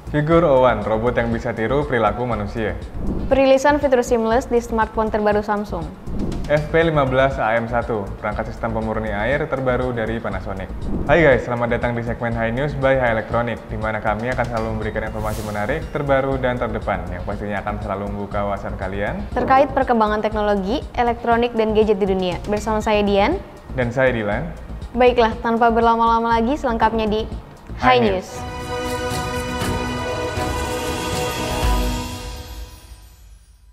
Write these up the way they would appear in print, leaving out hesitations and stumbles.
Figur Owan, robot yang bisa tiru perilaku manusia. Perilisan fitur seamless di smartphone terbaru Samsung. FP15 AM1, perangkat sistem pemurni air terbaru dari Panasonic. Hai guys, selamat datang di segmen High News by High Electronic, di mana kami akan selalu memberikan informasi menarik, terbaru, dan terdepan, yang pastinya akan selalu membuka wawasan kalian Terkait perkembangan teknologi, elektronik, dan gadget di dunia. Bersama saya Dian. dan saya Dilan. Baiklah, tanpa berlama-lama lagi, selengkapnya di High News.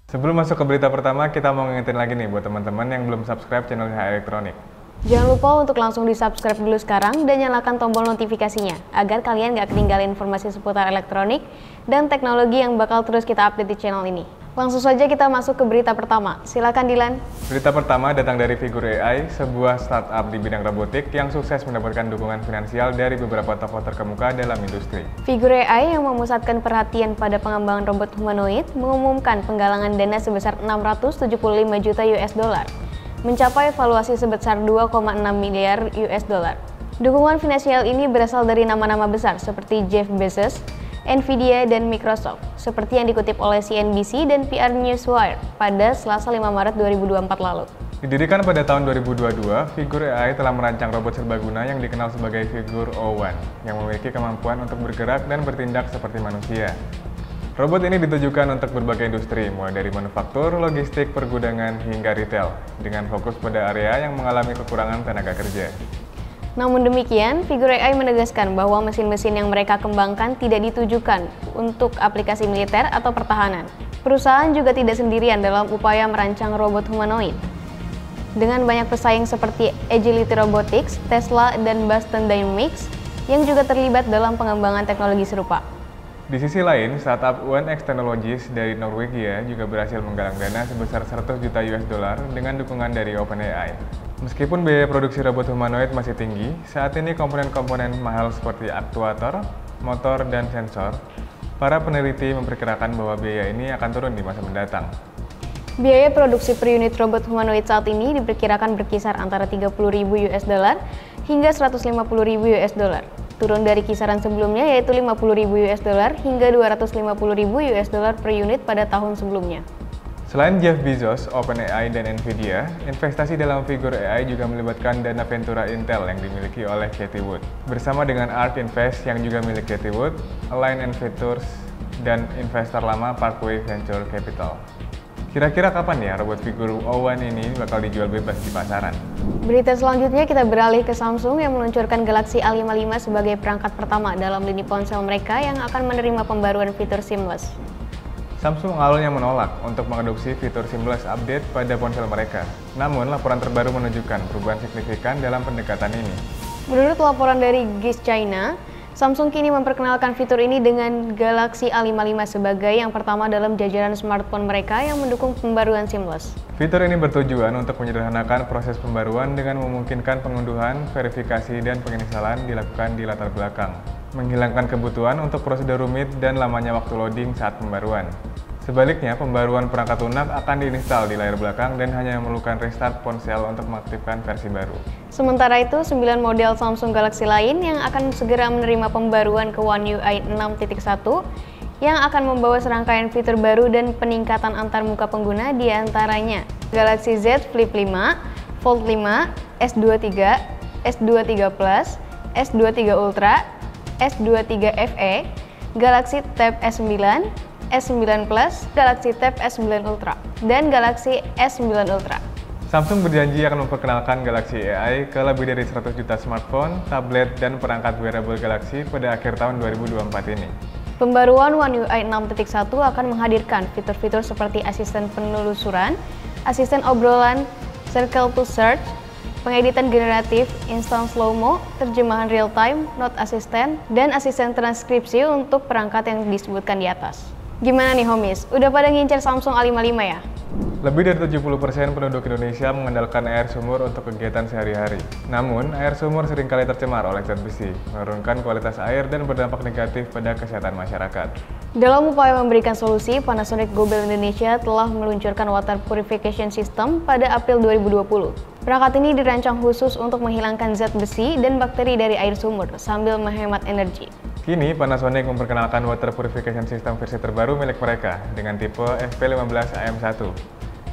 Sebelum masuk ke berita pertama, kita mau ngingetin lagi nih buat teman-teman yang belum subscribe channel High Electronic. Jangan lupa untuk langsung di-subscribe dulu sekarang dan nyalakan tombol notifikasinya agar kalian gak ketinggalan informasi seputar elektronik dan teknologi yang bakal terus kita update di channel ini. Langsung saja kita masuk ke berita pertama. Silakan Dilan. Berita pertama datang dari Figur AI, sebuah startup di bidang robotik yang sukses mendapatkan dukungan finansial dari beberapa tokoh terkemuka dalam industri. Figur AI yang memusatkan perhatian pada pengembangan robot humanoid mengumumkan penggalangan dana sebesar 675 juta US dollar, mencapai valuasi sebesar 2,6 miliar US dollar. Dukungan finansial ini berasal dari nama-nama besar seperti Jeff Bezos, Nvidia, dan Microsoft, seperti yang dikutip oleh CNBC dan PR Newswire pada Selasa 5 Maret 2024 lalu. Didirikan pada tahun 2022, Figur AI telah merancang robot serbaguna yang dikenal sebagai Figur Owan, yang memiliki kemampuan untuk bergerak dan bertindak seperti manusia. Robot ini ditujukan untuk berbagai industri, mulai dari manufaktur, logistik, pergudangan, hingga retail, dengan fokus pada area yang mengalami kekurangan tenaga kerja. Namun demikian, Figur AI menegaskan bahwa mesin-mesin yang mereka kembangkan tidak ditujukan untuk aplikasi militer atau pertahanan. Perusahaan juga tidak sendirian dalam upaya merancang robot humanoid. Dengan banyak pesaing seperti Agility Robotics, Tesla, dan Boston Dynamics yang juga terlibat dalam pengembangan teknologi serupa. Di sisi lain, startup OneX Technologies dari Norwegia juga berhasil menggalang dana sebesar 100 juta US dollar dengan dukungan dari OpenAI. Meskipun biaya produksi robot humanoid masih tinggi, saat ini komponen-komponen mahal seperti aktuator, motor, dan sensor, para peneliti memperkirakan bahwa biaya ini akan turun di masa mendatang. Biaya produksi per unit robot humanoid saat ini diperkirakan berkisar antara 30.000 US dollar hingga 150.000 US dollar. Turun dari kisaran sebelumnya yaitu 50.000 US dollar hingga 250.000 US dollar per unit pada tahun sebelumnya. Selain Jeff Bezos, OpenAI, dan Nvidia, investasi dalam Figur AI juga melibatkan dana Ventura Intel yang dimiliki oleh Cathie Wood, bersama dengan ARK Invest yang juga milik Cathie Wood, Align Ventures, dan investor lama Parkway Venture Capital. Kira-kira kapan ya robot Figur Owan ini bakal dijual bebas di pasaran? Berita selanjutnya kita beralih ke Samsung yang meluncurkan Galaxy A55 sebagai perangkat pertama dalam lini ponsel mereka yang akan menerima pembaruan fitur seamless. Samsung awalnya menolak untuk mengadopsi fitur seamless update pada ponsel mereka. Namun, laporan terbaru menunjukkan perubahan signifikan dalam pendekatan ini. Menurut laporan dari GIS China, Samsung kini memperkenalkan fitur ini dengan Galaxy A55 sebagai yang pertama dalam jajaran smartphone mereka yang mendukung pembaruan seamless. Fitur ini bertujuan untuk menyederhanakan proses pembaruan dengan memungkinkan pengunduhan, verifikasi, dan penginstalan dilakukan di latar belakang, menghilangkan kebutuhan untuk prosedur rumit dan lamanya waktu loading saat pembaruan. Sebaliknya, pembaruan perangkat lunak akan diinstal di layar belakang dan hanya memerlukan restart ponsel untuk mengaktifkan versi baru. Sementara itu, 9 model Samsung Galaxy lain yang akan segera menerima pembaruan ke One UI 6.1 yang akan membawa serangkaian fitur baru dan peningkatan antar muka pengguna diantaranya Galaxy Z Flip 5, Fold 5, S23, S23 Plus, S23 Ultra, S23 FE, Galaxy Tab S9, S9 Plus, Galaxy Tab S9 Ultra, dan Galaxy S9 Ultra. Samsung berjanji akan memperkenalkan Galaxy AI ke lebih dari 100 juta smartphone, tablet, dan perangkat wearable Galaxy pada akhir tahun 2024 ini. Pembaruan One UI 6.1 akan menghadirkan fitur-fitur seperti asisten penelusuran, asisten obrolan, circle to search, pengeditan generatif, instant slow-mo, terjemahan real-time, note assistant, dan asisten transkripsi untuk perangkat yang disebutkan di atas. Gimana nih homies, udah pada ngincer Samsung A55 ya? Lebih dari 70% penduduk Indonesia mengandalkan air sumur untuk kegiatan sehari-hari. Namun, air sumur seringkali tercemar oleh zat besi, menurunkan kualitas air dan berdampak negatif pada kesehatan masyarakat. Dalam upaya memberikan solusi, Panasonic Global Indonesia telah meluncurkan Water Purification System pada April 2020. Perangkat ini dirancang khusus untuk menghilangkan zat besi dan bakteri dari air sumur sambil menghemat energi. Kini Panasonic memperkenalkan water purification system versi terbaru milik mereka dengan tipe FP15AM1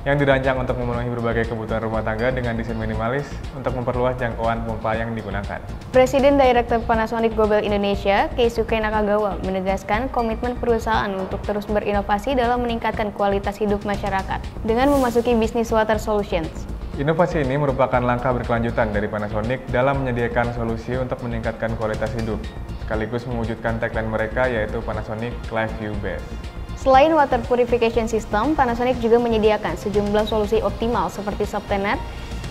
yang dirancang untuk memenuhi berbagai kebutuhan rumah tangga dengan desain minimalis untuk memperluas jangkauan pompa yang digunakan. Presiden Direktur Panasonic Global Indonesia, Keisuke Nakagawa, menegaskan komitmen perusahaan untuk terus berinovasi dalam meningkatkan kualitas hidup masyarakat dengan memasuki bisnis water solutions. Inovasi ini merupakan langkah berkelanjutan dari Panasonic dalam menyediakan solusi untuk meningkatkan kualitas hidup, sekaligus mewujudkan tagline mereka yaitu Panasonic Life View Best. Selain water purification system, Panasonic juga menyediakan sejumlah solusi optimal seperti Softener.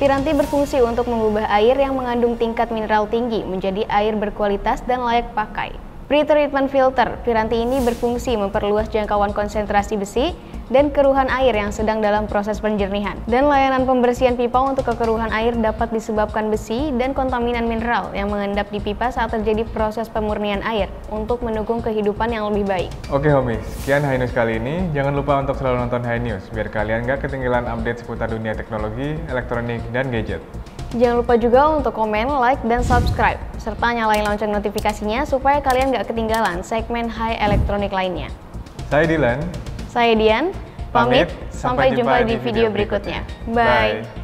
Piranti berfungsi untuk mengubah air yang mengandung tingkat mineral tinggi menjadi air berkualitas dan layak pakai. Pre-treatment filter, piranti ini berfungsi memperluas jangkauan konsentrasi besi dan keruhan air yang sedang dalam proses penjernihan. Dan layanan pembersihan pipa untuk kekeruhan air dapat disebabkan besi dan kontaminan mineral yang mengendap di pipa saat terjadi proses pemurnian air untuk mendukung kehidupan yang lebih baik. Oke homies, sekian High News kali ini. Jangan lupa untuk selalu nonton High News biar kalian gak ketinggalan update seputar dunia teknologi, elektronik, dan gadget. Jangan lupa juga untuk komen, like, dan subscribe, serta nyalain lonceng notifikasinya supaya kalian gak ketinggalan segmen High Elektronik lainnya. Saya Dylan. Saya Dian, pamit, sampai jumpa di video berikutnya. Bye!